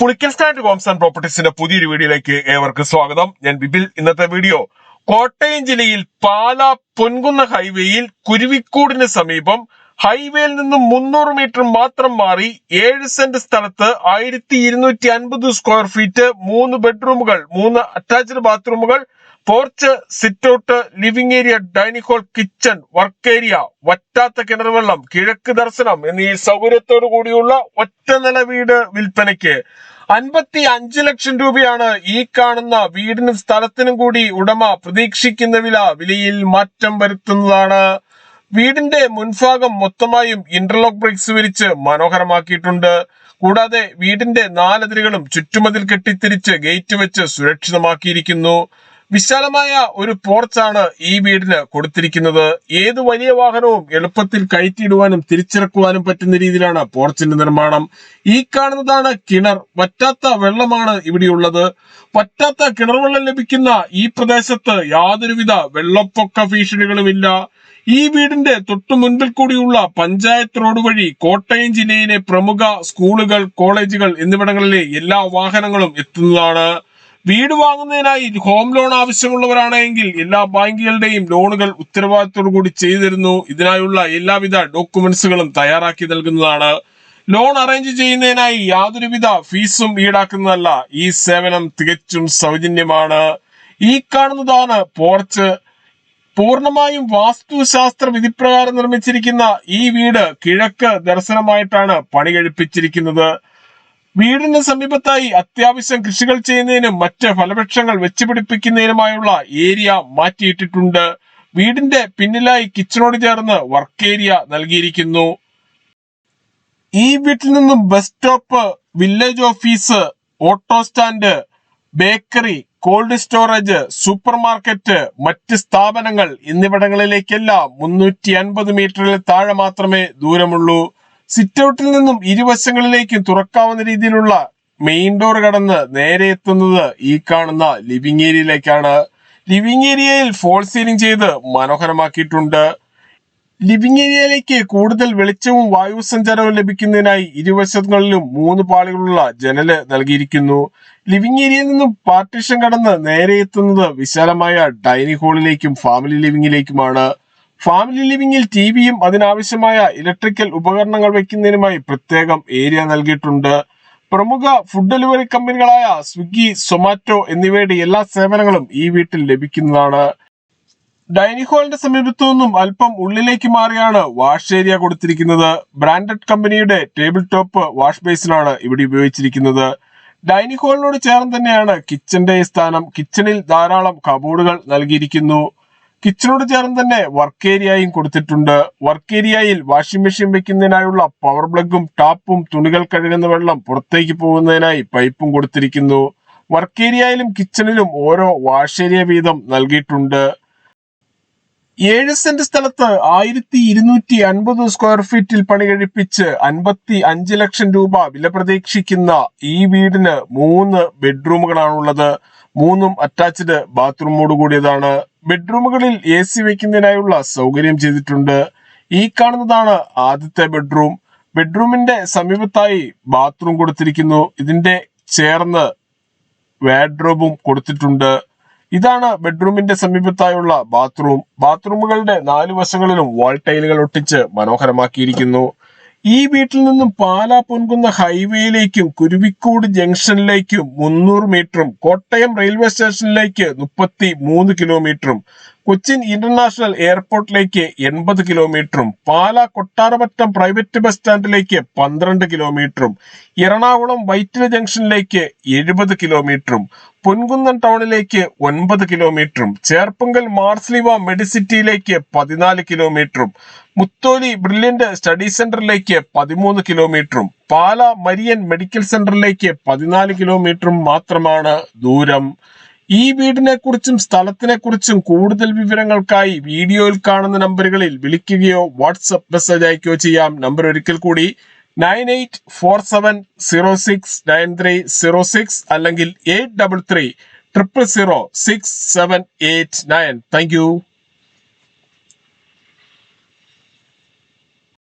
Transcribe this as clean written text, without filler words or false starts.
Pulikkal stand Holmes and പ്രോപ്പർട്ടീസിന്റെ പുതിയൊരു വീഡിയോയിലേക്ക് ഏവർക്കും സ്വാഗതം. ഞാൻ ബിബിൽ. ഇന്നത്തെ വീഡിയോ കോട്ടയം ജില്ലയിൽ പാലാ പൊൻകുന്ന ഹൈവേയിൽ കുരുവിക്കൂടിന് സമീപം ഹൈവേയിൽ നിന്നും 300 മീറ്റർ മാത്രം മാറി 7 സെന്റ് സ്ഥലത്ത് 1250 സ്ക്വയർ ഫീറ്റ് 3 ബെഡ്റൂമുകൾ, 3 അറ്റാച്ച്ഡ് ബാത്റൂമുകൾ, porch, sit out, living area, dining hall, kitchen, work area, വറ്റാത്ത കിണർ വെള്ളം, കിഴക്ക് ദർശനം എന്നീ സൗകര്യത്തോടു കൂടിയുള്ള ഒറ്റനില വീട് വിൽപ്പനയ്ക്ക് 55 ലക്ഷം രൂപയാണ് ഈ കാണുന്ന വീടിനും സ്ഥലത്തിനും കൂടി ഉടമ പ്രതീക്ഷിക്കുന്ന വിലയിൽ മാറ്റം വരുത്തുന്നതാണ്. വീടിന്റെ മുൻഭാഗം മൊത്തമായും ഇന്റർലോക്ക് ബ്രിക്സ് വിരിച്ച് മനോഹരമാക്കിയിട്ടുണ്ട്. കൂടാതെ വീടിന്റെ 4 അതിരുകളും ചുറ്റുമതിൽ കെട്ടിത്തിരിച്ച് ഗേറ്റ് വെച്ച് സുരക്ഷിതമാക്കിയിരിക്കുന്നു. വിശാലമായ ഒരു പോർച്ചാണ് ഈ വീടിന് കൊടുത്തിരിക്കുന്നത്. ഏത് വലിയ വാഹനവും എളുപ്പത്തിൽ കയറ്റിയിടുവാനും തിരിച്ചിറക്കുവാനും പറ്റുന്ന രീതിയിലാണ് പോർച്ചിന്റെ നിർമ്മാണം. ഈ കാണുന്നതാണ് കിണർ. വറ്റാത്ത വെള്ളമാണ് ഇവിടെയുള്ളത്. വറ്റാത്ത കിണർ വെള്ളം ലഭിക്കുന്ന ഈ പ്രദേശത്ത് യാതൊരുവിധ വെള്ളപ്പൊക്ക ഭീഷണികളുമില്ല. ഈ വീടിന്റെ തൊട്ടു മുൻപിൽ കൂടിയുള്ള പഞ്ചായത്ത് റോഡ് വഴി കോട്ടയം ജില്ലയിലെ പ്രമുഖ സ്കൂളുകൾ, കോളേജുകൾ എന്നിവിടങ്ങളിലെ എല്ലാ വാഹനങ്ങളും എത്തുന്നതാണ്. വീട് വാങ്ങുന്നതിനായി ഹോം ലോൺ ആവശ്യമുള്ളവരാണെങ്കിൽ എല്ലാ ബാങ്കുകളുടെയും ലോണുകൾ ഉത്തരവാദിത്തോടു കൂടി ചെയ്തു തരുന്നു. ഇതിനായുള്ള എല്ലാവിധ ഡോക്യുമെന്റ്സുകളും തയ്യാറാക്കി നൽകുന്നതാണ്. ലോൺ അറേഞ്ച് ചെയ്യുന്നതിനായി യാതൊരുവിധ ഫീസും ഈടാക്കുന്നതല്ല. ഈ സേവനം തികച്ചും സൗജന്യമാണ്. ഈ കാണുന്നതാണ് പോർച്ച്. പൂർണ്ണമായും വാസ്തുശാസ്ത്ര വിധിപ്രകാരം നിർമ്മിച്ചിരിക്കുന്ന ഈ വീട് കിഴക്ക് ദർശനമായിട്ടാണ് പണി കഴിപ്പിച്ചിരിക്കുന്നത്. വീടിന് സമീപത്തായി അത്യാവശ്യം കൃഷികൾ ചെയ്യുന്നതിനും മറ്റ് ഫലവൃക്ഷങ്ങൾ വെച്ചുപിടിപ്പിക്കുന്നതിനുമായുള്ള ഏരിയ മാറ്റിയിട്ടിട്ടുണ്ട്. വീടിന്റെ പിന്നിലായി കിച്ചണോട് ചേർന്ന് വർക്ക് ഏരിയ നൽകിയിരിക്കുന്നു. ഈ വീട്ടിൽ നിന്നും bus stop, village office, auto stand, bakery, cold storage, super market, മറ്റ് സ്ഥാപനങ്ങൾ എന്നിവിടങ്ങളിലേക്കെല്ലാം 350 മീറ്ററിൽ താഴെ മാത്രമേ ദൂരമുള്ളൂ. സിറ്റ് ഔട്ടിൽ നിന്നും ഇരുവശങ്ങളിലേക്കും തുറക്കാവുന്ന രീതിയിലുള്ള മെയിൻ ഡോർ കടന്ന് നേരെ എത്തുന്നത് ഈ കാണുന്ന ലിവിംഗ് ഏരിയയിലേക്കാണ്. ലിവിംഗ് ഏരിയയിൽ ഫോൾ സീലിംഗ് ചെയ്ത് മനോഹരമാക്കിയിട്ടുണ്ട്. ലിവിംഗ് ഏരിയയിലേക്ക് കൂടുതൽ വെളിച്ചവും വായു സഞ്ചാരവും ലഭിക്കുന്നതിനായി ഇരുവശങ്ങളിലും 3 പാളികളുള്ള ജനല് നൽകിയിരിക്കുന്നു. ലിവിംഗ് ഏരിയയിൽ നിന്നും പാർട്ടീഷൻ കടന്ന് നേരെ എത്തുന്നത് വിശാലമായ ഡൈനിങ് ഹാളിലേക്കും ഫാമിലി ലിവിംഗിലേക്കുമാണ്. ഫാമിലി ലിവിംഗിൽ ടിവിയും അതിനാവശ്യമായ ഇലക്ട്രിക്കൽ ഉപകരണങ്ങൾ വെക്കുന്നതിനുമായി പ്രത്യേകം ഏരിയ നൽകിയിട്ടുണ്ട്. പ്രമുഖ ഫുഡ് ഡെലിവറി കമ്പനികളായ സ്വിഗ്ഗി, സൊമാറ്റോ എന്നിവയുടെ എല്ലാ സേവനങ്ങളും ഈ വീട്ടിൽ ലഭിക്കുന്നതാണ്. ഡൈനിങ് ഹാളിന്റെ സമീപത്തു നിന്നും അല്പം ഉള്ളിലേക്ക് മാറിയാണ് വാഷ് ഏരിയ കൊടുത്തിരിക്കുന്നത്. ബ്രാൻഡഡ് കമ്പനിയുടെ ടേബിൾ ടോപ്പ് വാഷ് ബേസിനാണ് ഇവിടെ ഉപയോഗിച്ചിരിക്കുന്നത്. ഡൈനിങ് ഹാളിനോട് ചേർന്ന് തന്നെയാണ് കിച്ചന്റെ സ്ഥാനം. കിച്ചണിൽ ധാരാളം കബോർഡുകൾ നൽകിയിരിക്കുന്നു. കിച്ചണോട് ചേർന്ന് തന്നെ വർക്ക് ഏരിയയും കൊടുത്തിട്ടുണ്ട്. വർക്ക് ഏരിയയിൽ വാഷിംഗ് മെഷീൻ വെക്കുന്നതിനായുള്ള പവർ പ്ലഗും ടാപ്പും തുണികൾ കഴുകുന്ന വെള്ളം പുറത്തേക്ക് പോകുന്നതിനായി പൈപ്പും കൊടുത്തിരിക്കുന്നു. വർക്ക് ഏരിയയിലും കിച്ചണിലും ഓരോ വാഷ് ഏരിയ വീതം നൽകിയിട്ടുണ്ട്. 7 സെന്റ് സ്ഥലത്ത് 1250 സ്ക്വയർ ഫീറ്റിൽ പണി കഴിപ്പിച്ച് 55 ലക്ഷം രൂപ വില പ്രതീക്ഷിക്കുന്ന ഈ വീടിന് 3 ബെഡ്റൂമുകളാണുള്ളത്. 3ഉം അറ്റാച്ച്ഡ് ബാത്റൂമോട് കൂടിയതാണ്. ബെഡ്റൂമുകളിൽ AC വെക്കുന്നതിനായുള്ള സൗകര്യം ചെയ്തിട്ടുണ്ട്. ഈ കാണുന്നതാണ് ആദ്യത്തെ ബെഡ്റൂം. ബെഡ്റൂമിന്റെ സമീപത്തായി ബാത്റൂം കൊടുത്തിരിക്കുന്നു. ഇതിന്റെ ചേർന്ന് വാർഡ്രോബും കൊടുത്തിട്ടുണ്ട്. ഇതാണ് ബെഡ്റൂമിന്റെ സമീപത്തായുള്ള ബാത്റൂം. ബാത്റൂമുകളുടെ 4 വശങ്ങളിലും വാൾ ടൈലുകൾ ഒട്ടിച്ച് മനോഹരമാക്കിയിരിക്കുന്നു. ഈ വീട്ടിൽ നിന്നും പാലാ പൊൻകുന്ന ഹൈവേയിലേക്കും കുരുവിക്കൂട് ജംഗ്ഷനിലേക്കും 300 മീറ്ററും കോട്ടയം റെയിൽവേ സ്റ്റേഷനിലേക്ക് 33 കിലോമീറ്ററും കൊച്ചിൻ ഇന്റർനാഷണൽ എയർപോർട്ടിലേക്ക് 80 കിലോമീറ്ററും പാലാ കൊട്ടാരമറ്റം പ്രൈവറ്റ് ബസ് സ്റ്റാൻഡിലേക്ക് 12 കിലോമീറ്ററും എറണാകുളം വൈറ്റില ജംഗ്ഷനിലേക്ക് 70 കിലോമീറ്ററും പൊൻകുന്നം ടൗണിലേക്ക് 9 കിലോമീറ്ററും ചേർപ്പങ്കൽ മാർസ്ലിവ മെഡിസിറ്റിയിലേക്ക് 14 കിലോമീറ്ററും മുത്തോലി ബ്രില്യന്റ് സ്റ്റഡി സെന്ററിലേക്ക് 13 കിലോമീറ്ററും പാലാ മരിയൻ മെഡിക്കൽ സെന്ററിലേക്ക് 14 കിലോമീറ്ററും മാത്രമാണ് ദൂരം. ഈ വീടിനെ കുറിച്ചും സ്ഥലത്തിനെ കുറിച്ചും കൂടുതൽ വിവരങ്ങൾക്കായി വീഡിയോയിൽ കാണുന്ന നമ്പറുകളിൽ വിളിക്കുകയോ വാട്സ്ആപ്പ് മെസ്സേജ് അയക്കുകയോ ചെയ്യാം. നമ്പർ ഒരിക്കൽ കൂടി 9847069306 അല്ലെങ്കിൽ 8330067889. Thank you.